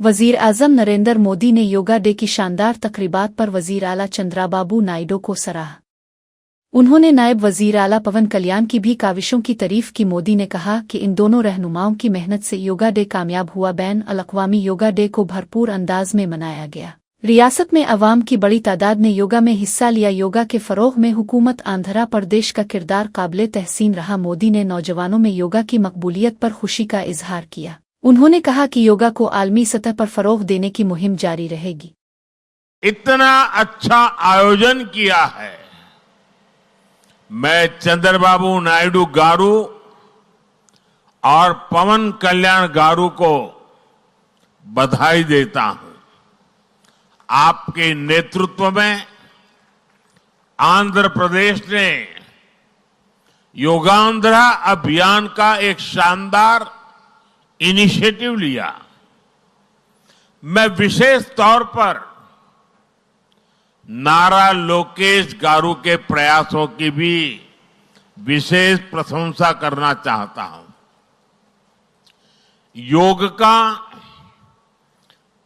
वजीर आज़म नरेंद्र मोदी ने योगा डे की शानदार तकरीबात पर वजीर आला चंद्राबाबू नायडू को सराहा। उन्होंने नायब वजीर आला पवन कल्याण की भी काविशों की तारीफ की। मोदी ने कहा कि इन दोनों रहनुमाओं की मेहनत से योगा डे कामयाब हुआ। बैन अल-अक़वामी योगा डे को भरपूर अंदाज में मनाया गया। रियासत में अवाम की बड़ी तादाद ने योगा में हिस्सा लिया। योगा के फ़रोग़ में हुकूमत आंध्र प्रदेश का किरदार काबिले तहसीन रहा। मोदी ने नौजवानों में योगा की मकबूलियत पर खुशी का इजहार किया। उन्होंने कहा कि योगा को आलमी सतह पर फ़रोग़ देने की मुहिम जारी रहेगी। इतना अच्छा आयोजन किया है, मैं चंद्रबाबू नायडू गारू और पवन कल्याण गारू को बधाई देता हूं। आपके नेतृत्व में आंध्र प्रदेश ने योगांध्रा अभियान का एक शानदार इनिशिएटिव लिया। मैं विशेष तौर पर नारा लोकेश गारू के प्रयासों की भी विशेष प्रशंसा करना चाहता हूं। योग का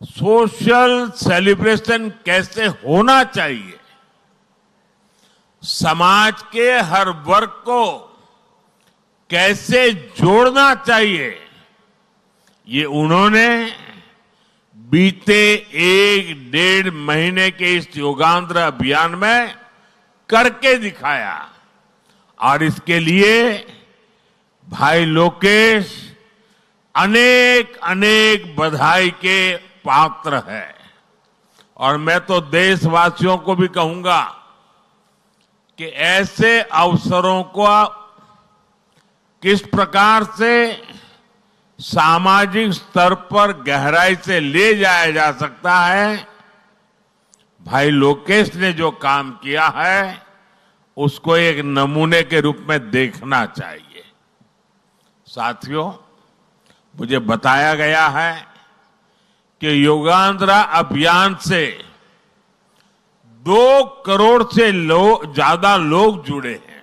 सोशल सेलिब्रेशन कैसे होना चाहिए, समाज के हर वर्ग को कैसे जोड़ना चाहिए, ये उन्होंने बीते 1-1.5 महीने के इस योगांध्र अभियान में करके दिखाया। और इसके लिए भाई लोकेश अनेक अनेक बधाई के पात्र है। और मैं तो देशवासियों को भी कहूंगा कि ऐसे अवसरों को किस प्रकार से सामाजिक स्तर पर गहराई से ले जाया जा सकता है, भाई लोकेश ने जो काम किया है उसको एक नमूने के रूप में देखना चाहिए। साथियों, मुझे बताया गया है कि योगांध्रा अभियान से 2 करोड़ से ज्यादा लोग जुड़े हैं।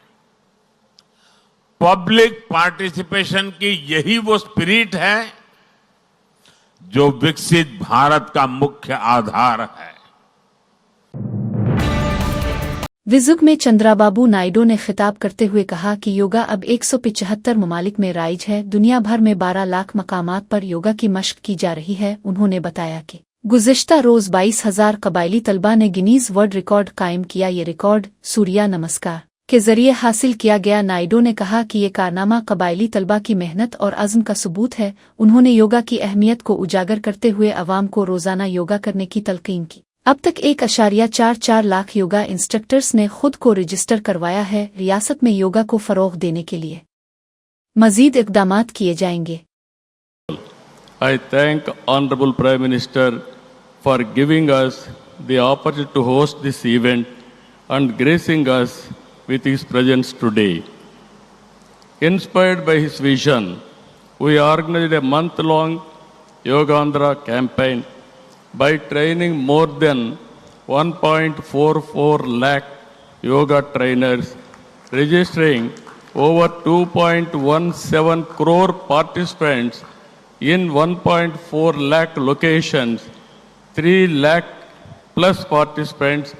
पब्लिक पार्टिसिपेशन की यही वो स्पिरिट है जो विकसित भारत का मुख्य आधार है। विजुग में चंद्राबाबू नायडू ने खिताब करते हुए कहा कि योगा अब 175 ममालिक में राइज है। दुनिया भर में 12 लाख मकामात पर योगा की मश्क की जा रही है। उन्होंने बताया कि गुज़िश्ता रोज 22,000 कबायली तलबा ने गिनीज वर्ल्ड रिकॉर्ड कायम किया। ये रिकॉर्ड सूर्य नमस्कार के जरिए हासिल किया गया। नायडू ने कहा कि ये कारनामा कबायली तलबा की मेहनत और अज़्म का सबूत है। उन्होंने योगा की अहमियत को उजागर करते हुए अवाम को रोजाना योगा करने की तलकीन की। अब तक 1.44 लाख योगा इंस्ट्रक्टर्स ने खुद को रजिस्टर करवाया है। रियासत में योगा को फरोग देने के लिए मजीद इक़दामात किए जाएंगे। I thank Honorable Prime Minister for giving us the opportunity to host this event and gracing us with his presence today. Inspired by his vision, we organized a month-long Yogaandhra campaign by training more than 1.44 lakh yoga trainers, registering over 2.17 crore participants in 1.4 lakh locations, 3 lakh plus participants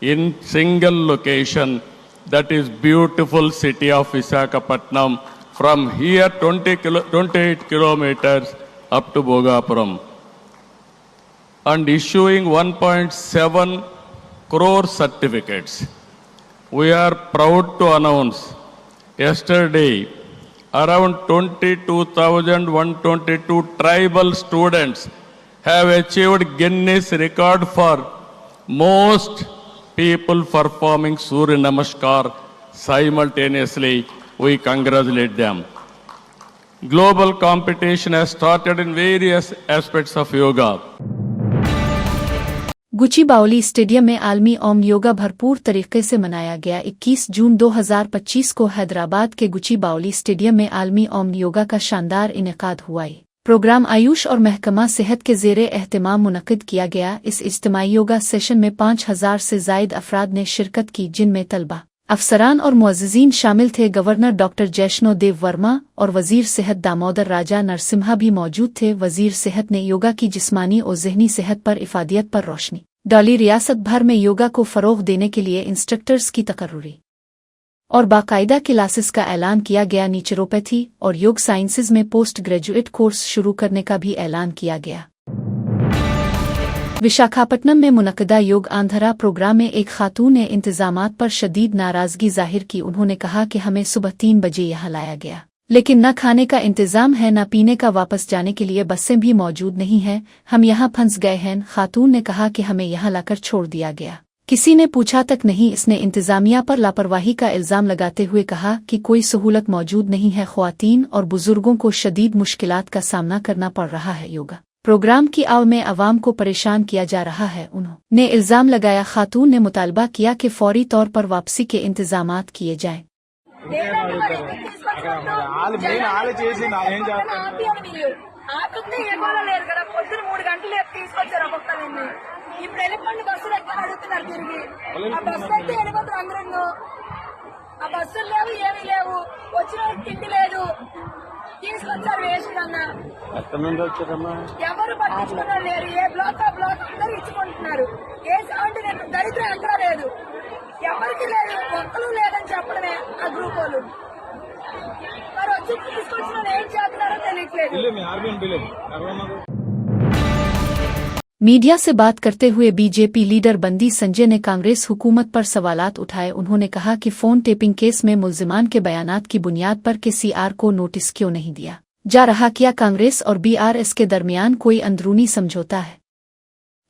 in single location, that is beautiful city of Visakhapatnam, from here 28 kilometers up to Bhogapuram, and issuing 1.7 crore certificates. We are proud to announce yesterday around 22,122 tribal students have achieved Guinness record for most people performing Surya Namaskar simultaneously. We congratulate them. Global competition has started in various aspects of yoga. Gachibowli stadium में आलमी ओम योगा भरपूर तरीके से मनाया गया। 21 जून 2025 को हैदराबाद के गुचीबाउली stadium में आलमी ओम योगा का शानदार इनेकाद हुआ। प्रोग्राम आयुष और महकमा सेहत के ज़ेरे एहतमाम मुनक़िद किया गया। इस इज्तिमाई योगा सेशन में 5,000 से ज़ायद अफराद ने शिरकत की, जिनमें तलबा, अफसरान और मुअज़्ज़िज़ीन शामिल थे। गवर्नर डॉक्टर जैष्णो देव वर्मा और वजीर सेहत दामोदर राजा नरसिम्हा भी मौजूद थे। वजीर सेहत ने योगा की जिस्मानी और ज़हनी सेहत पर इफादियत पर रोशनी डाली। रियासत भर में योगा को फ़रोग़ देने के लिए इंस्ट्रक्टर्स की तकर्रुरी और बाकायदा क्लासेस का ऐलान किया गया। नेचुरोपैथी और योग साइंसेज में पोस्ट ग्रेजुएट कोर्स शुरू करने का भी ऐलान किया गया। विशाखापट्टनम में मुनक़दा योग आंध्रा प्रोग्राम में एक खातून ने इंतज़ामात पर शदीद नाराज़गी जाहिर की। उन्होंने कहा कि हमें सुबह 3 बजे यहाँ लाया गया, लेकिन न खाने का इंतज़ाम है न पीने का। वापस जाने के लिए बसें भी मौजूद नहीं हैं। हम यहाँ फंस गए हैं। खातून ने कहा कि हमें यहाँ लाकर छोड़ दिया गया, किसी ने पूछा तक नहीं। इसने इंतज़ामिया पर लापरवाही का इल्ज़ाम लगाते हुए कहा कि कोई सहूलत मौजूद नहीं है। ख्वातीन और बुजुर्गों को शदीद मुश्किलात का सामना करना पड़ रहा है। योगा प्रोग्राम की आव में अवाम को परेशान किया जा रहा है। उन्होंने इल्ज़ाम लगाया। खातून ने मुतालबा किया कि फौरी तौर पर वापसी के इंतज़ामात किए जाएं। తీసుకొచ్చారు వేసుకున్నా ఎవరు పట్టించుకున్నారు లేరు. ఏ బ్లాక్ ఆ బ్లాక్ అందరూ ఇచ్చుకుంటున్నారు. ఏ అంటే నేను దరిద్రం ఎక్కడా లేదు, ఎవరికి లేదు, ఒక్కరు లేదని చెప్పడమే ఆ గ్రూప్ వాళ్ళు. మరి వచ్చి తీసుకొచ్చిన ఏం చేస్తున్నారో తెలియట్లేదు. मीडिया से बात करते हुए बीजेपी लीडर बंदी संजय ने कांग्रेस हुकूमत पर सवालात उठाए। उन्होंने कहा कि फ़ोन टेपिंग केस में मुल्जिमान के बयानात की बुनियाद पर केसीआर को नोटिस क्यों नहीं दिया जा रहा। क्या कांग्रेस और बीआरएस के दरमियान कोई अंदरूनी समझौता है?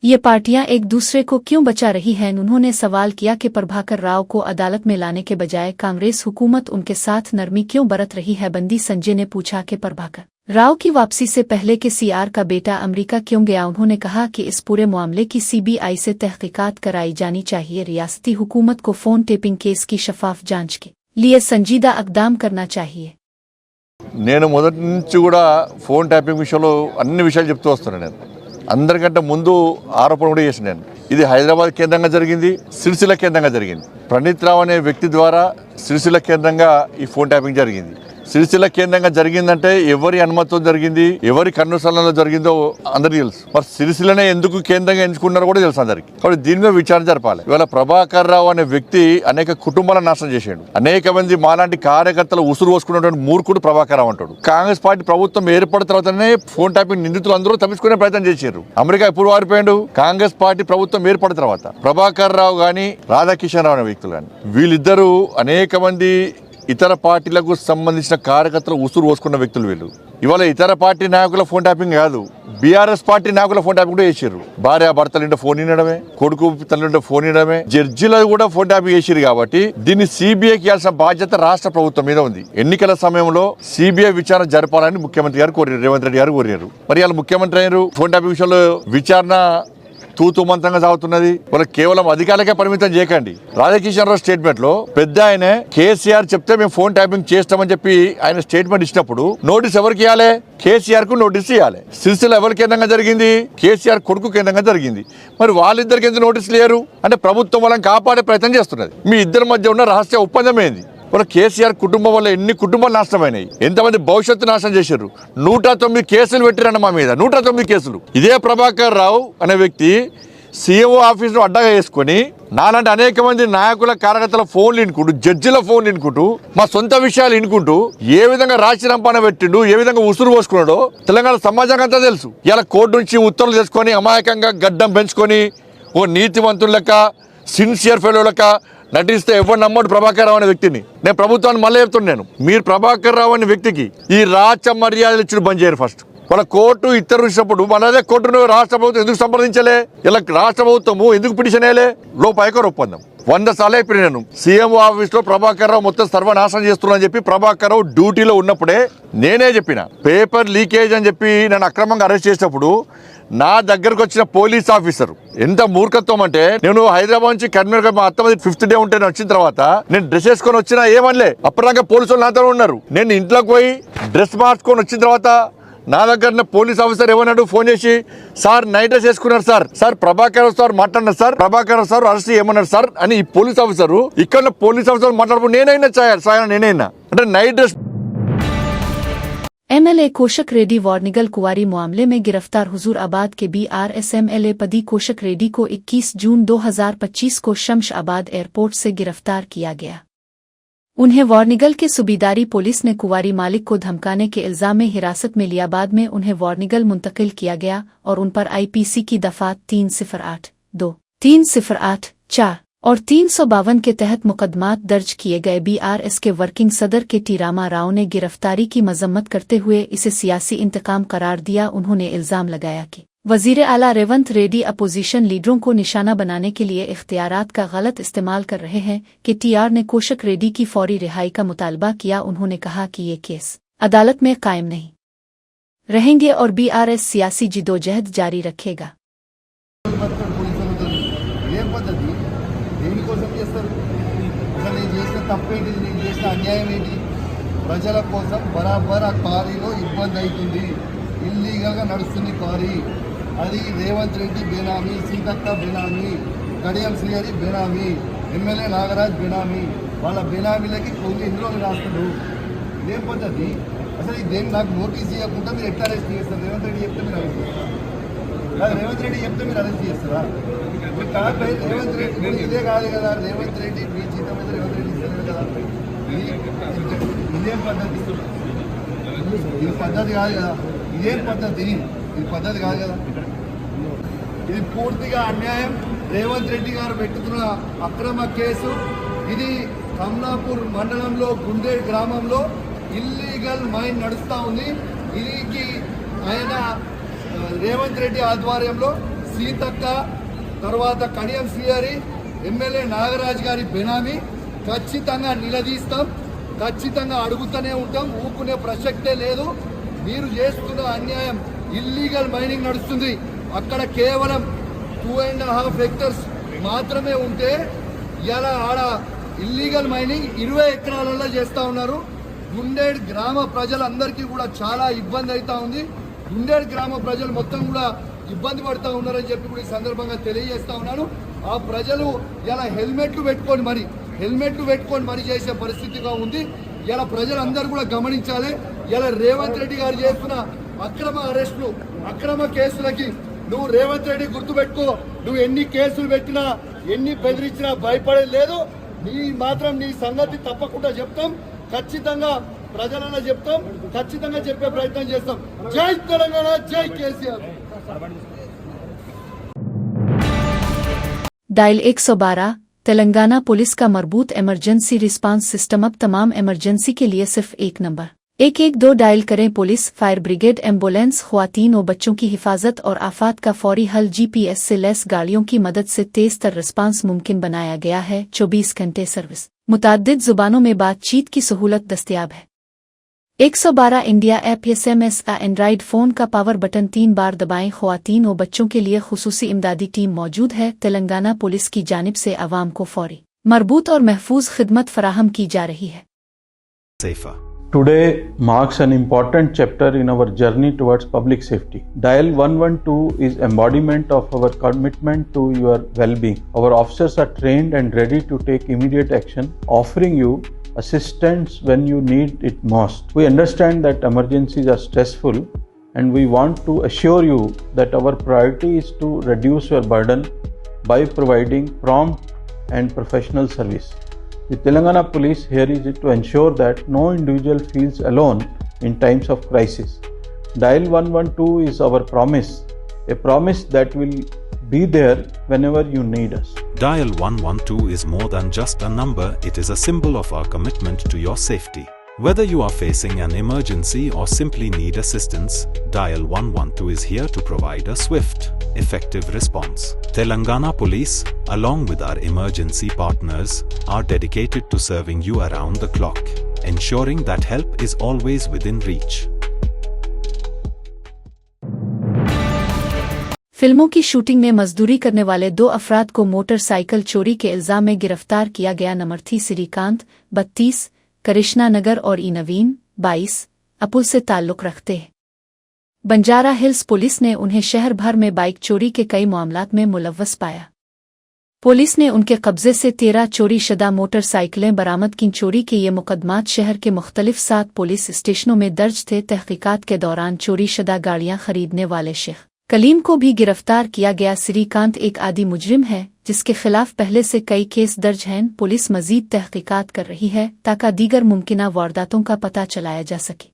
ये पार्टियां एक दूसरे को क्यों बचा रही हैं? उन्होंने सवाल किया कि प्रभाकर राव को अदालत में लाने के बजाय कांग्रेस हुकूमत उनके साथ नरमी क्यों बरत रही है। बंदी संजय ने पूछा कि प्रभाकर राव की वापसी से पहले केसीआर का बेटा अमेरिका क्यों गया। उन्होंने कहा कि इस पूरे मामले की सीबीआई से तहकीकात कराई जानी चाहिए। रियासती हुकूमत को फ़ोन टेपिंग केस की शफाफ जांच के लिए संजीदा इक़दाम करना चाहिए। నేను మొదటి నుంచి కూడా ఫోన్ ట్యాపింగ్ విషయంలో అన్ని విషయాలు చెప్తూ వస్తున్నాను. నేను అందరికంటే ముందు ఆరోపణ కూడా చేసిన నేను ఇది హైదరాబాద్ కేంద్రంగా జరిగింది, సిరిసిల్ల కేంద్రంగా జరిగింది. ప్రణీత్ రావు అనే వ్యక్తి ద్వారా సిరిసిల్ల కేంద్రంగా ఈ ఫోన్ ట్యాపింగ్ జరిగింది. సిరిసిల్ల కేంద్రంగా జరిగిందంటే ఎవరి అనుమతితో జరిగింది, ఎవరి కన్నుసరణలో జరిగిందో అందరికీ తెలుసు. మరి సిరిసిల్లనే ఎందుకు కేంద్రంగా ఎంచుకున్నారో కూడా తెలుసు అందరికి. కాబట్టి దీని మీద విచారణ జరపాలి. ఇవాళ ప్రభాకర్ రావు అనే వ్యక్తి అనేక కుటుంబాలను నాశనం చేశాడు. అనేక మంది మాలాంటి కార్యకర్తలు ఉసురు పోసుకున్నటువంటి మూర్ఖుడు ప్రభాకర్ రావు అంటాడు. కాంగ్రెస్ పార్టీ ప్రభుత్వం ఏర్పడిన తర్వాతనే ఫోన్ ట్యాపింగ్ నిందితులు అందరూ తప్పించుకునే ప్రయత్నం చేశారు. అమెరికా ఎప్పుడు వారిపోయాడు? కాంగ్రెస్ పార్టీ ప్రభుత్వం ఏర్పడిన తర్వాత. ప్రభాకర్ రావు గాని రాధాకిషన్ రావు అనే వ్యక్తులు కానీ వీళ్ళిద్దరూ అనేక మంది ఇతర పార్టీలకు సంబంధించిన కార్యకర్తలు ఉసురు పోసుకున్న వ్యక్తులు వీళ్ళు. ఇవాళ ఇతర పార్టీ నాయకుల ఫోన్ ట్యాపింగ్ కాదు, బీఆర్ఎస్ పార్టీ నాయకుల ఫోన్ ట్యాపింగ్ కూడా చేసారు. భార్య భర్తలు ఫోన్ వినడమే, కొడుకు తల్లి ఫోన్ వినడమే, జడ్జిలు కూడా ఫోన్ ట్యాపింగ్ చేసారు. కాబట్టి దీన్ని సిబిఐకి ఇవ్వాల్సిన బాధ్యత రాష్ట్ర ప్రభుత్వం మీద ఉంది. ఎన్నికల సమయంలో సిబిఐ విచారణ జరపాలని ముఖ్యమంత్రి గారు కోరారు, రేవంత్ రెడ్డి గారు కోరారు. మరి వాళ్ళు ముఖ్యమంత్రి అయ్యారు. ఫోన్ ట్యాపింగ్ విషయంలో విచారణ తూతూ మంత్రంగా సాగుతున్నది. వాళ్ళు కేవలం అధికారులకే పరిమితం చేయకండి. రాధాకిషన్ రావు స్టేట్మెంట్ లో పెద్ద ఆయన కేసీఆర్ చెప్తే మేము ఫోన్ ట్యాపింగ్ చేస్తామని చెప్పి ఆయన స్టేట్మెంట్ ఇచ్చినప్పుడు నోటీస్ ఎవరికి ఇవ్వాలి? కేసీఆర్ కు నోటీస్ ఇవ్వాలి. సిరిసిల్ల ఎవరి కేంద్రంగా జరిగింది? కేసీఆర్ కొడుకు కేంద్రంగా జరిగింది. మరి వాళ్ళిద్దరికి ఎందుకు నోటీసులు లేరు? అంటే ప్రభుత్వం వాళ్ళని కాపాడే ప్రయత్నం చేస్తున్నది. మీ ఇద్దరి మధ్య ఉన్న రహస్య ఒప్పందం ఏంది? మన కేసీఆర్ కుటుంబం వల్ల ఎన్ని కుటుంబాలు నాశనమైనాయి, ఎంతమంది భవిష్యత్తు నాశనం చేశారు. 109 కేసులు పెట్టిరన్న మా మీద, 109 కేసులు. ఇదే ప్రభాకర్ రావు అనే వ్యక్తి సీఎంఓ ఆఫీసును అడ్డగా వేసుకొని నాలాంటి అనేక మంది నాయకుల కార్యకర్తల ఫోన్లు వినుకుంటూ, జడ్జిల ఫోన్లు వినుకుంటూ, మా సొంత విషయాలు వినుకుంటూ ఏ విధంగా రాజీనామాన పెట్టిండు, ఏ విధంగా ఉసురు పోసుకున్నాడో తెలంగాణ సమాజానికి అంతా తెలుసు. ఇలా కోర్టు నుంచి ఉత్తర్వులు తెచ్చుకొని అమాయకంగా గడ్డం పెంచుకొని ఓ నీతివంతుల లెక్క, సిన్సియర్ ఫెలో లెక్క నటిస్తే ఎవరు నమ్మడు ప్రభాకర్ రావు అనే వ్యక్తిని. నేను ప్రభుత్వాన్ని మళ్ళీ చెప్తున్నాను, మీరు ప్రభాకర్ రావు అనే వ్యక్తికి ఈ రాచ మర్యాదలు ఇచ్చిన బంద్ చేయరు. ఫస్ట్ వాళ్ళ కోర్టు ఇతరు ఇచ్చినప్పుడు మనదే కోర్టును రాష్ట్ర ప్రభుత్వం ఎందుకు సంప్రదించలే? ఇలా రాష్ట్ర ప్రభుత్వము ఎందుకు పిటిషన్ వేయలే? లోపైకర్ ఒప్పందం 100 సార్లు అయిపోయి నేను సీఎంఓ ఆఫీస్ లో ప్రభాకర్ రావు మొత్తం సర్వనాశనం చేస్తున్నా అని చెప్పి ప్రభాకర్ రావు డ్యూటీలో ఉన్నప్పుడే నేనే చెప్పిన. పేపర్ లీకేజ్ అని చెప్పి నన్ను అక్రమంగా అరెస్ట్ చేసినప్పుడు నా దగ్గరకు వచ్చిన పోలీస్ ఆఫీసర్ ఎంత మూర్ఖత్వం అంటే, నేను హైదరాబాద్ నుంచి కర్నూలు మా అత్తమది 5th డే ఉంటే వచ్చిన తర్వాత నేను డ్రెస్ వేసుకొని వచ్చినా ఏమనలే. అప్పటిదాకా పోలీసులు నాతో ఉన్నారు. నేను ఇంట్లోకి పోయి డ్రెస్ మార్చుకొని వచ్చిన తర్వాత నా దగ్గర పోలీస్ ఆఫీసర్ ఏమన్నాడు ఫోన్ చేసి, సార్ నైట్ డ్రెస్ వేసుకున్నారు సార్ ప్రభాకర్ సార్ మాట్లాడినారు సార్, ప్రభాకర్ సార్ అరెస్ట్ ఏమన్నారు సార్ అని ఈ పోలీస్ ఆఫీసరు ఇక్కడ పోలీస్ ఆఫీసర్ మాట్లాడుతూ నేనైనా అంటే నైట్ డ్రెస్। एमएलए कोशक रेड्डी वार्निगल कुंवारी मामले में गिरफ्तार हुजूराबाद के बीआरएस एमएलए पदी कोशक रेड्डी को 21 जून 2025 को शमशाबाद एयरपोर्ट से गिरफ्तार किया गया। उन्हें वार्निगल के सूबेदारी पुलिस ने कुंवारी मालिक को धमकाने के इल्जाम में हिरासत में लिया। बाद में उन्हें वार्निगल मुंतकिल किया गया और उन पर आईपीसी की दफा 308(2), 308(4) और 352 के तहत मुकदमात दर्ज किए गए। बीआरएस के वर्किंग सदर के टी रामा राव ने गिरफ्तारी की मजम्मत करते हुए इसे सियासी इंतकाम करार दिया। उन्होंने इल्जाम लगाया कि वजीर आला रेवंत रेड्डी अपोजिशन लीडरों को निशाना बनाने के लिए इख्तियारात का गलत इस्तेमाल कर रहे हैं कि टीआर ने कोशक रेड्डी की फौरी रिहाई का मुतालबा किया। उन्होंने कहा कि ये केस अदालत में कायम नहीं रहेंगे और बीआरएस सियासी जिदोजहद जारी रखेगा। దేనికోసం చేస్తారు? అసలు నేను చేసిన తప్పేంటిది, నేను చేసిన అన్యాయం ఏంటి? ప్రజల కోసం బరాబర్ ఆ క్వారీలో ఇబ్బంది అవుతుంది, ఇల్లీగల్గా నడుస్తుంది క్వారీ। అది రేవంత్ రెడ్డి బేనామీ, సీతక్క బేనామీ, కడియం శ్రీహరి బేనామీ, ఎమ్మెల్యే నాగరాజ్ బేనామీ, వాళ్ళ బేనామీలకి కొన్ని ఇందులో రాస్తాడు। ఇదేం పద్ధతి? అసలు ఇదేం నాకు నోటీస్ ఇవ్వకుండా మీరు ఎట్లా అరెస్ట్ చేస్తారు? రేవంత్ రెడ్డి చెప్తే మీరు అరెస్ట్ చేస్తారు? రేవంత్ రెడ్డి చెప్తే మీరు అరెస్ట్ చేస్తారా? రేవంత్ రెడ్డి ఇదే కాదు కదా, రేవంత్ రెడ్డి మీ జీతం మీద రేవంత్ రెడ్డి ఇస్తలేదు కదా, ఇదేం పద్ధతి? ఇది పద్ధతి కాదు కదా, ఇదేం పద్ధతి? ఇది పద్ధతి కాదు కదా, ఇది పూర్తిగా అన్యాయం। రేవంత్ రెడ్డి గారు పెట్టుతున్న అక్రమ కేసు ఇది। కమలాపూర్ మండలంలో గుండేడ్ గ్రామంలో ఇల్లీగల్ మైన్ నడుస్తూ ఉంది। ఇది ఆయన రేవంత్ రెడ్డి ఆధ్వర్యంలో సీతక్క, తర్వాత కడియం శ్రీహరి, ఎమ్మెల్యే నాగరాజ్ గారి బెనామీ ఖచ్చితంగా నిలదీస్తాం, ఖచ్చితంగా అడుగుతూనే ఉంటాం, ఊపుకునే ప్రసక్తే లేదు। మీరు చేస్తున్న అన్యాయం, ఇల్లీగల్ మైనింగ్ నడుస్తుంది అక్కడ, కేవలం 2.5 హెక్టర్స్ మాత్రమే ఉంటే ఇలా ఆడ ఇల్లీగల్ మైనింగ్ 20 ఎకరాలలో చేస్తూ ఉన్నారు। గుండేడ్ గ్రామ ప్రజలందరికీ కూడా చాలా ఇబ్బంది అవుతా ఉంది। గుండేడ్ గ్రామ ప్రజలు మొత్తం కూడా ఇబ్బంది పడుతూ ఉన్నారని చెప్పి కూడా ఈ సందర్భంగా తెలియజేస్తా ఉన్నాను। ఆ ప్రజలు ఇలా హెల్మెట్లు పెట్టుకొని మరి చేసే పరిస్థితిగా ఉంది। ఇలా ప్రజలందరూ కూడా గమనించాలి। ఇలా రేవంత్ రెడ్డి గారు చేస్తున్న అక్రమ అరెస్టులు, అక్రమ కేసులకి నువ్వు రేవంత్ రెడ్డి గుర్తుపెట్టుకో, నువ్వు ఎన్ని కేసులు పెట్టినా, ఎన్ని బెదిరించినా భయపడేది లేదు। నీ సంగతి తప్పకుండా చెప్తాం, ఖచ్చితంగా ప్రజలన్నా చెప్తాం, ఖచ్చితంగా చెప్పే ప్రయత్నం చేస్తాం। జై తెలంగాణ, జై కేసీఆర్। डायल 112 तेलंगाना पुलिस का मरबूत इमरजेंसी रिस्पांस सिस्टम। अब तमाम इमरजेंसी के लिए सिर्फ एक नंबर 112 डायल करें। पुलिस, फायर ब्रिगेड, एम्बुलेंस, ख्वातीन और बच्चों की हिफाजत और आफात का फौरी हल। जीपीएस से लैस गाड़ियों की मदद से तेज तर रिस्पांस मुमकिन बनाया गया है। 24 घंटे सर्विस, मुताद्दिद जुबानों में बातचीत की सहूलत दस्तयाब है। 112 इंडिया ऐप SMS का एंड्राइड फ़ोन का पावर बटन 3 बार दबाएं। ख्वातीन और बच्चों के लिए खुसूसी इमदादी टीम मौजूद है। तेलंगाना पुलिस की जानिब से आवाम को फौरी, मरबूत और महफूज खिदमत फराहम की जा रही है। Today marks an important chapter in our journey towards public safety. Dial 112 is embodiment of our commitment to your well-being. Our officers are trained and ready to take immediate action, offering you assistance when you need it most. We understand that emergencies are stressful, and we want to assure you that our priority is to reduce your burden by providing prompt and professional service. The Telangana Police here is to ensure that no individual feels alone in times of crisis. Dial 112 is our promise, a promise that will be there whenever you need us. Dial 112 is more than just a number, it is a symbol of our commitment to your safety. Whether you are facing an emergency or simply need assistance, Dial 112 is here to provide a swift, effective response. Telangana Police, along with our emergency partners, are dedicated to serving you around the clock, ensuring that help is always within reach. फिल्मों की shooting में मजदूरी करने वाले 2 अफराद को motorcycle चोरी के इल्जाम में गिरफ्तार किया गया। नमर्थी श्रीकांत 32, करिश्ना नगर और ई नवीन 22 अपुल से ताल्लुक रखते हैं। बंजारा हिल्स पुलिस ने उन्हें शहर भर में बाइक चोरी के कई मामलात में मुलव्वस पाया। पुलिस ने उनके कब्जे से 13 चोरी शुदा मोटरसाइकिलें बरामद की। चोरी के ये मुकदमात शहर के मुख्तलिफ 7 पुलिस स्टेशनों में दर्ज थे। तहकीकात के दौरान चोरी शुदा गाड़ियां खरीदने वाले शेख कलीम को भी गिरफ्तार किया गया। श्रीकांत एक आदि मुजरिम है जिसके खिलाफ पहले से कई केस दर्ज हैं। पुलिस मजीद तहकीकात कर रही है ताकि दीगर मुमकिना वारदातों का पता चलाया जा सके।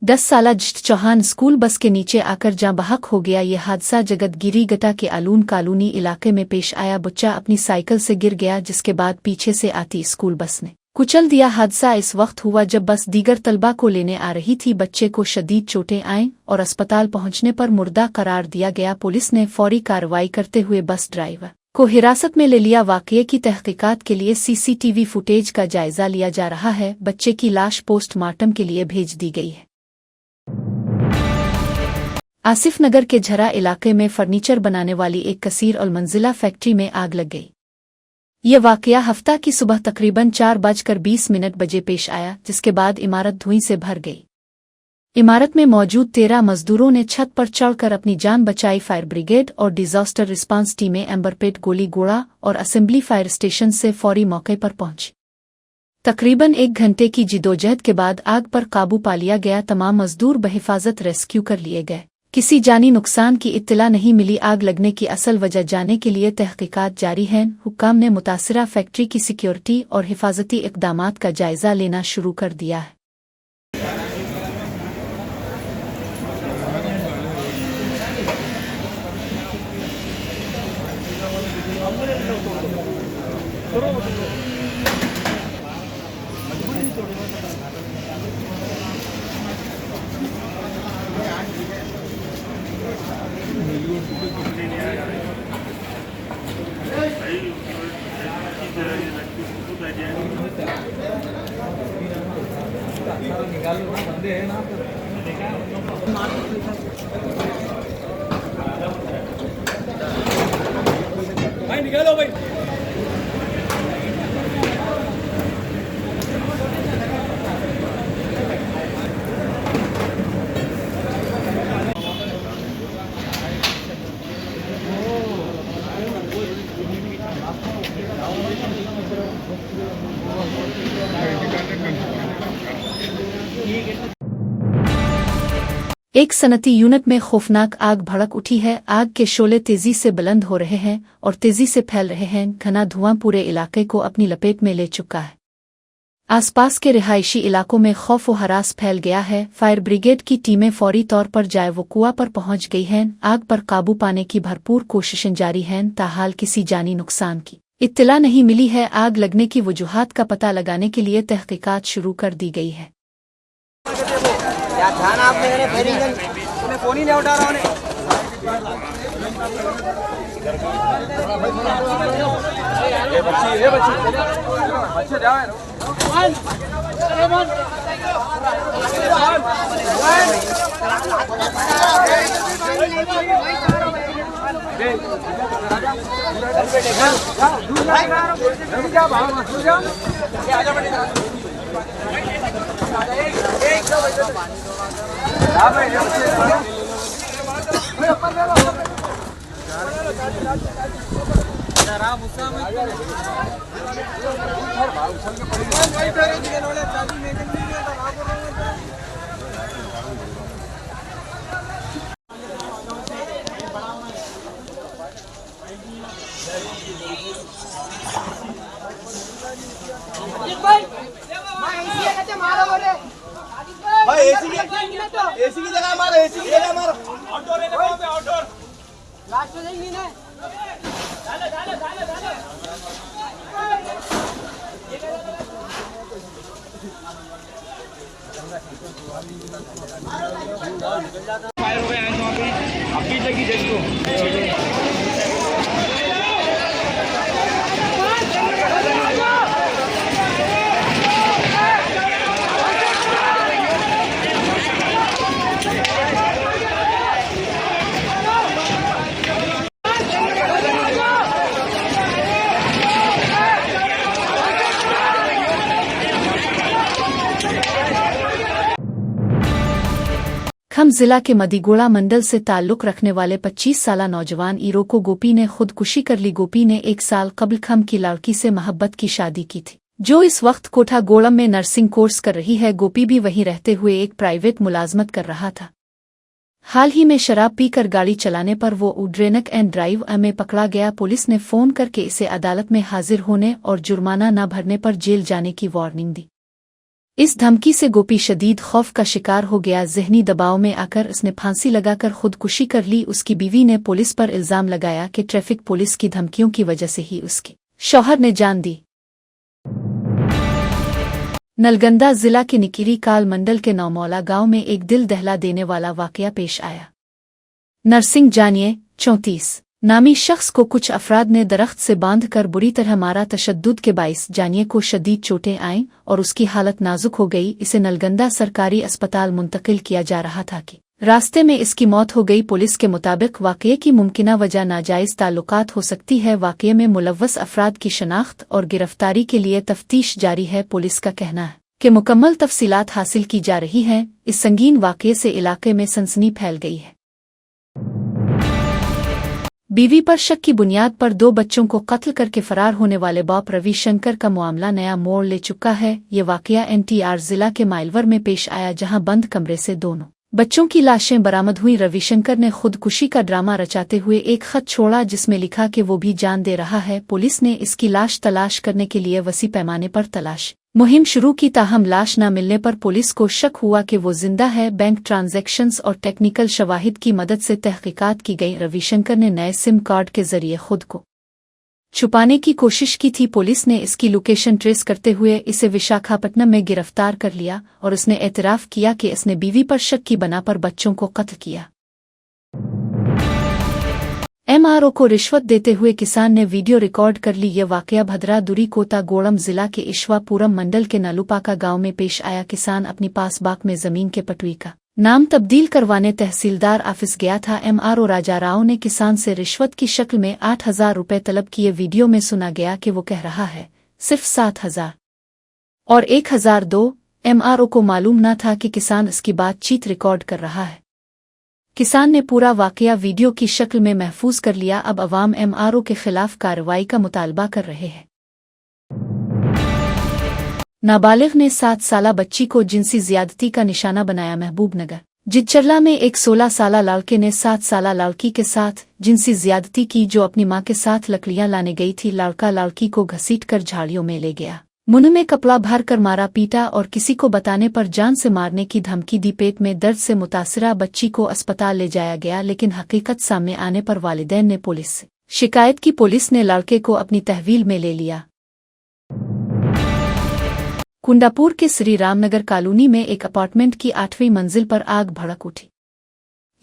10 साला जिष्ट चौहान स्कूल बस के नीचे आकर जाँ बहक हो गया। ये हादसा जगतगिरी गटा के आलून कॉलोनी इलाके में पेश आया। बच्चा अपनी साइकिल से गिर गया जिसके बाद पीछे से आती स्कूल बस ने कुचल दिया। हादसा इस वक्त हुआ जब बस दीगर तलबा को लेने आ रही थी। बच्चे को शदीद चोटें आईं और अस्पताल पहुंचने पर मुर्दा करार दिया गया। पुलिस ने फौरी कार्रवाई करते हुए बस ड्राइवर को हिरासत में ले लिया। वाकये की तहकीकात के लिए CCTV फुटेज का जायजा लिया जा रहा है। बच्चे की लाश पोस्टमार्टम के लिए भेज दी गई है। आसिफ नगर के झरा इलाके में फर्नीचर बनाने वाली एक कसीर और मंजिला फैक्ट्री में आग लग गई। यह वाकया हफ्ता की सुबह तकरीबन 4:20 बजे पेश आया, जिसके बाद इमारत धुएं से भर गई। इमारत में मौजूद 13 मजदूरों ने छत पर चढ़कर अपनी जान बचाई। फायर ब्रिगेड और डिजास्टर रिस्पांस टीमें एम्बरपेट, गोलीगोड़ा और असेंबली फायर स्टेशन से फौरी मौके पर पहुंची। तकरीबन 1 घंटे की जिदोजहद के बाद आग पर काबू पा लिया गया। तमाम मजदूर बहिफाजत रेस्क्यू कर लिए गए। किसी जानी नुकसान की इत्तला नहीं मिली। आग लगने की असल वजह जानने के लिए तहकीकात जारी हैं। हुक्काम ने मुतासिरा फैक्ट्री की सिक्योरिटी और हिफाजती इक़दामात का जायजा लेना शुरू कर दिया है। निकालो भाई। एक सनती यूनिट में खौफनाक आग भड़क उठी है। आग के शोले तेजी से बुलंद हो रहे हैं और तेजी से फैल रहे हैं। घना धुआं पूरे इलाके को अपनी लपेट में ले चुका है। आसपास के रिहायशी इलाकों में खौफ व हरास फैल गया है। फायर ब्रिगेड की टीमें फौरी तौर पर जायवकुआ पर पहुंच गई हैं। आग पर काबू पाने की भरपूर कोशिशें जारी हैं। ताहाल किसी जानी नुकसान की इत्तला नहीं मिली है। आग लगने की वजूहात का पता लगाने के लिए तहकीकात शुरू कर दी गई है। ध्यान आप मैं फोन ही नहीं उठा रहा हूँ। भाई एसी की जगह हमारा आउटडोर लास्ट में जाएंगे ना। फायर हो गए अभी लगी जिसको खम जिला के मदीगोड़ा मंडल से ताल्लुक रखने वाले 25 साला नौजवान इरोको गोपी ने खुदकुशी कर ली। गोपी ने 1 साल कबल खम की लड़की से मोहब्बत की शादी की थी, जो इस वक्त कोठागोड़म में नर्सिंग कोर्स कर रही है। गोपी भी वहीं रहते हुए एक प्राइवेट मुलाजमत कर रहा था। हाल ही में शराब पीकर गाड़ी चलाने पर वो ड्रिंक एंड ड्राइव में पकड़ा गया। पुलिस ने फोन करके इसे अदालत में हाजिर होने और जुर्माना न भरने पर जेल जाने की वार्निंग दी। इस धमकी से गोपी शदीद खौफ का शिकार हो गया। जहनी दबाव में आकर उसने फांसी लगाकर खुदकुशी कर ली। उसकी बीवी ने पुलिस पर इल्जाम लगाया कि ट्रैफिक पुलिस की धमकियों की वजह से ही उसके शौहर ने जान दी। नलगंदा जिला के निकिरी काल मंडल के नौमौला गांव में एक दिल दहला देने वाला वाकया पेश आया। नरसिंह जानिए 34 नामी शख्स को कुछ अफराद ने दरख्त से बांधकर बुरी तरह मारा। तशद्दुद के बाइस जानिए को शदीद चोटें आईं और उसकी हालत नाजुक हो गई। इसे नलगंदा सरकारी अस्पताल मुंतकिल किया जा रहा था कि रास्ते में इसकी मौत हो गई। पुलिस के मुताबिक वाकये की मुमकिना वजह नाजायज ताल्लुकात हो सकती है। वाकये में मुलव्वस अफराद की शनाख्त और गिरफ्तारी के लिए तफ्तीश जारी है। पुलिस का कहना है कि मुकम्मल तफसीलात हासिल की जा रही हैं। इस संगीन वाकये से इलाके में सनसनी फैल गई है। बीवी पर शक की बुनियाद पर 2 बच्चों को कत्ल करके फरार होने वाले बाप रविशंकर का मामला नया मोड़ ले चुका है। ये वाकया एनटीआर जिला के माइलवर में पेश आया, जहां बंद कमरे से दोनों बच्चों की लाशें बरामद हुई। रविशंकर ने खुदकुशी का ड्रामा रचाते हुए एक खत छोड़ा जिसमें लिखा कि वो भी जान दे रहा है। पुलिस ने इसकी लाश तलाश करने के लिए वसी पैमाने पर तलाश मुहिम शुरू की, ताहम लाश न मिलने पर पुलिस को शक हुआ कि वो जिंदा है। बैंक ट्रांजैक्शंस और टेक्निकल शवाहिद की मदद से तहकीकात की गई। रविशंकर ने नए सिम कार्ड के जरिए खुद को छुपाने की कोशिश की थी। पुलिस ने इसकी लोकेशन ट्रेस करते हुए इसे विशाखापट्टनम में गिरफ्तार कर लिया और उसने एतराफ़ किया कि इसने बीवी पर शक की बना पर बच्चों को कत्ल किया। एमआरओ को रिश्वत देते हुए किसान ने वीडियो रिकॉर्ड कर ली। यह वाकया भद्रा दुरी कोतागोड़म जिला के ईश्वापुरम मंडल के नालूपाका गांव में पेश आया। किसान अपनी पासबाग में जमीन के पटवी का नाम तब्दील करवाने तहसीलदार ऑफिस गया था। एमआरओ राजा राव ने किसान से रिश्वत की शक्ल में 8,000 रुपए तलब किए। वीडियो में सुना गया कि वो कह रहा है सिर्फ 7,000 और 1,002। एमआरओ को मालूम न था कि किसान इसकी बातचीत रिकॉर्ड कर रहा है। किसान ने पूरा वाकया वीडियो की शक्ल में महफूज कर लिया। अब अवाम एमआरओ के खिलाफ कार्रवाई का मुतालबा कर रहे हैं। नाबालिग ने 7 साला बच्ची को जिनसी ज्यादती का निशाना बनाया। महबूबनगर जिचरला में एक 16 साला लड़के ने 7 साला लड़की के साथ जिनसी ज्यादती की, जो अपनी मां के साथ लकड़ियां लाने गई थी। लड़का लड़की को घसीटकर झाड़ियों में ले गया, मुंह में कपड़ा भर कर मारा पीटा और किसी को बताने पर जान से मारने की धमकी दी। पेट में दर्द से मुतासिरा बच्ची को अस्पताल ले जाया गया, लेकिन हकीकत सामने आने पर वालिदैन ने पुलिस से शिकायत की। पुलिस ने लड़के को अपनी तहवील में ले लिया। कुंडापुर के श्री रामनगर कॉलोनी में एक अपार्टमेंट की 8वीं मंजिल पर आग भड़क उठी।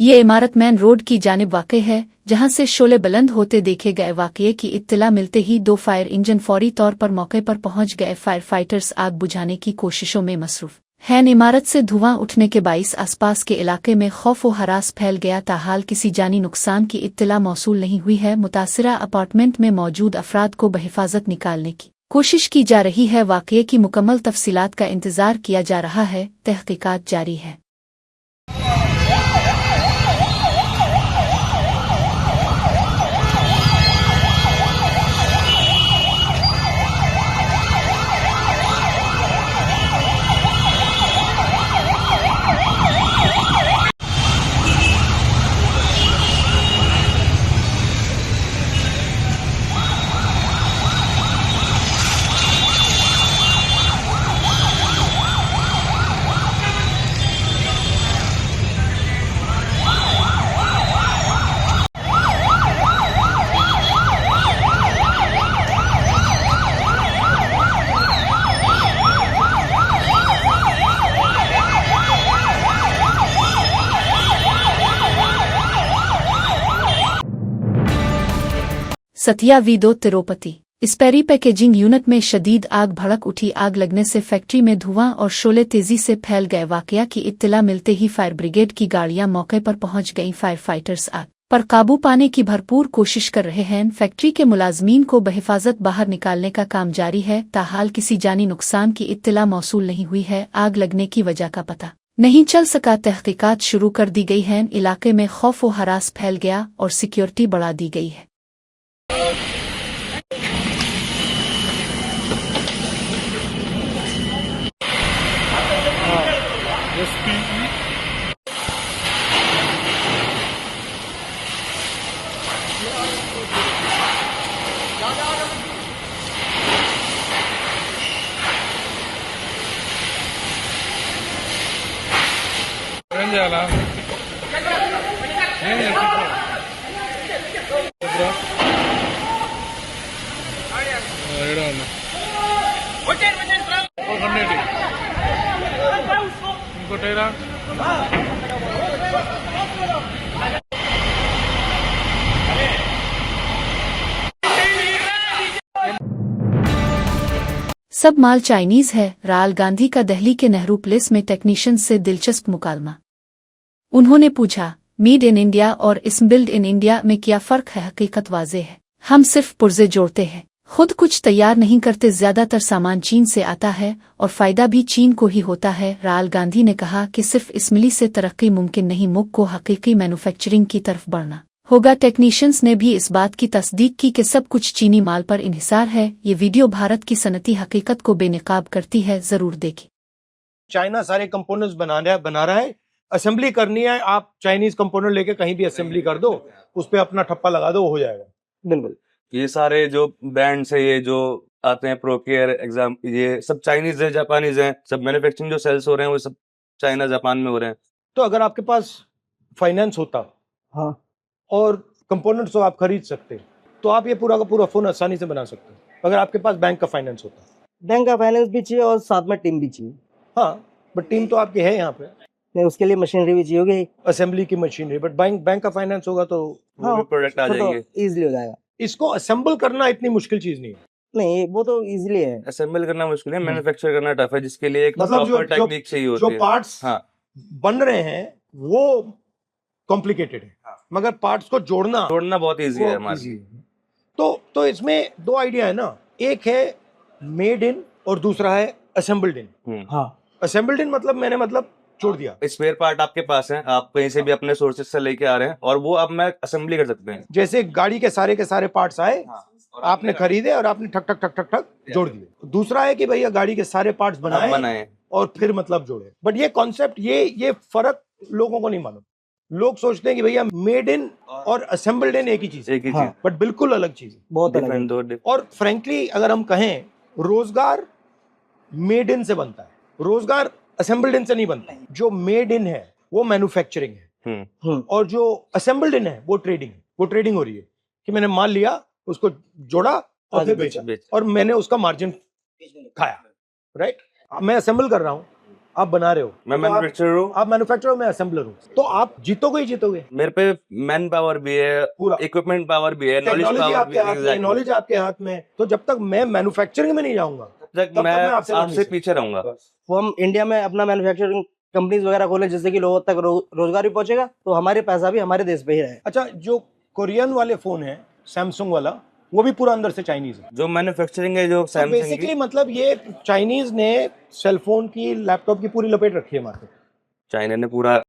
ये इमारत मेन रोड की जानिब वाक़ है, जहां से शोले बुलंद होते देखे गए। वाक़ये की इत्तला मिलते ही 2 फायर इंजन फौरी तौर पर मौके पर पहुंच गए। फायर फाइटर्स आग बुझाने की कोशिशों में मसरूफ हैं। इमारत से धुआं उठने के बाइस आसपास के इलाके में खौफ व हरास फैल गया। ताहाल किसी जानी नुकसान की इत्तला मौसूल नहीं हुई है। मुतासिरा अपार्टमेंट में मौजूद अफराद को बहिफाजत निकालने की कोशिश की जा रही है। वाक़ये की मुकम्मल तफसीलात का इंतजार किया जा रहा है। तहकीकात जारी है। सतिया वीदो तिरुपति स्पेरी पैकेजिंग यूनिट में शदीद आग भड़क उठी। आग लगने से फैक्ट्री में धुआं और शोले तेजी से फैल गए। वाकया की इत्तला मिलते ही फायर ब्रिगेड की गाड़ियां मौके पर पहुंच गईं। फायर फाइटर्स आग पर काबू पाने की भरपूर कोशिश कर रहे हैं। फैक्ट्री के मुलाजमीन को बहिफाजत बाहर निकालने का काम जारी है। ताहाल किसी जानी नुकसान की इत्तला मौसूल नहीं हुई है। आग लगने की वजह का पता नहीं चल सका। तहकीकात शुरू कर दी गई हैं। इलाके में खौफ व हरास फैल गया और सिक्योरिटी बढ़ा दी गई है। सब माल चाइनीज है। राहुल गांधी का दिल्ली के नेहरू प्लेस में टेक्नीशियन से दिलचस्प मुकालमा। उन्होंने पूछा, मेड इन इंडिया और बिल्ड इन इंडिया में क्या फ़र्क है? हकीकत वाज़ेह है, हम सिर्फ पुर्जे जोड़ते हैं, खुद कुछ तैयार नहीं करते। ज़्यादातर सामान चीन से आता है और फ़ायदा भी चीन को ही होता है। राहुल गांधी ने कहा कि सिर्फ इसमिली से तरक्की मुमकिन नहीं, मुल्क को हकीकी मैन्युफैक्चरिंग की तरफ बढ़ना होगा। टेक्नीशियंस ने भी इस बात की तस्दीक की कि सब कुछ चीनी माल पर इन्हिसार है। ये वीडियो भारत की सनती हकीकत को बेनकाब करती है, जरूर देखें। चाइना सारे कंपोनेंट्स बना रहा है, असेंबली करनी है, आप चाइनीज कंपोनेंट लेके कहीं भी असेंबली कर दो, उस पे अपना ठप्पा लगा दो, हो जाएगा। बिल्कुल, ये सारे जो बैंड्स है, ये जो आते हैं प्रोकेयर एग्जाम, ये सब चाइनीज है, जापानीज है, सब मैन्युफैक्चरिंग जो सेल्स हो रहे हैं वो सब चाइना जापान में हो रहे हैं। तो अगर आपके पास फाइनेंस होता, हाँ, और कंपोनेंट्स तो आप खरीद सकते, तो आप ये पूरा का पूरा फोन आसानी से बना सकते, अगर आपके पास बैंक का फाइनेंस होता। बैंक का फाइनेंस भी चाहिए और साथ में टीम भी चाहिए। हाँ, बट टीम तो आपकी है यहाँ पे, नहीं उसके लिए मशीनरी भी चाहिए होगी, असेंबली की मशीनरी, बट बैंक का फाइनेंस होगा तो प्रोडक्ट आ जाएंगे, इजीली हो जाएगा। इसको असेंबल करना इतनी मुश्किल चीज नहीं है। नहीं, वो तो इजीली है, असेंबल करना मुश्किल है, मैन्युफैक्चर करना टफ है, जिसके लिए एक प्रॉपर टेक्निक चाहिए होती है। जो पार्ट्स बन रहे हैं वो कॉम्प्लिकेटेड है, मगर पार्ट्स को जोड़ना बहुत इजी है हमारे लिए। तो इसमें दो आइडिया है ना, एक है मेड इन और दूसरा है असेंबल्ड इन। हाँ, असेंबल्ड इन मतलब छोड़ दिया, स्पेयर पार्ट आपके पास है, आप कहीं से भी अपने सोर्सेज से लेके आ रहे हैं और वो अब मैं असेंबली कर सकते हैं। जैसे गाड़ी के सारे पार्ट्स आए, आपने खरीदे और आपने ठक ठक ठक ठक ठक जोड़ दिए। दूसरा है कि भैया गाड़ी के सारे पार्ट्स बनाए और फिर जोड़े। बट ये कॉन्सेप्ट, ये फर्क लोगों को नहीं मालूम। लोग सोचते हैं कि भैया मेड इन और असेंबल्ड इन एक ही चीज, बट बिल्कुल अलग चीज, बहुत अलग। और फ्रेंकली अगर हम कहें, रोजगार मेड इन से बनता है, रोजगार असेंबल्ड इन से नहीं बनता। जो मेड इन है वो मैन्युफैक्चरिंग है, और जो असेंबल्ड इन है वो ट्रेडिंग है। वो ट्रेडिंग हो रही है कि मैंने माल लिया, उसको जोड़ा और फिर बेचा, और मैंने उसका मार्जिन खाया। राइट, मैं असेंबल कर रहा हूँ, आप बना रहे हो, मैं मैन्युफैक्चरर हूँ, आप मैन्युफैक्चरर, मैं असेंबलर हूँ, तो आप जीतोगे ही जीतोगे। मेरे पे मैन पावर भी है, पूरा इक्विपमेंट पावर भी है, नॉलेज पावर भी है, नॉलेज आपके हाथ में। तो जब तक मैं मैन्युफैक्चरिंग में नहीं जाऊंगा, तब मैं आपसे पीछे रहूंगा। वो हम इंडिया में अपना मैन्युफैक्चरिंग कंपनीज वगैरह खोले, जिससे कि लोगों तक रोजगार भी पहुंचेगा, तो हमारे पैसा भी हमारे देश पे ही रहे। अच्छा, जो कोरियन वाले फोन है, सैमसंग वाला, वो भी पूरा अंदर से चाइनीज है। जो मैन्युफैक्चरिंग है, जो सैमसंग की, बेसिकली ये चाइनीज ने सेलफोन की, लैपटॉप की पूरी लपेट रखी है मार्केट। चाइना ने पूरा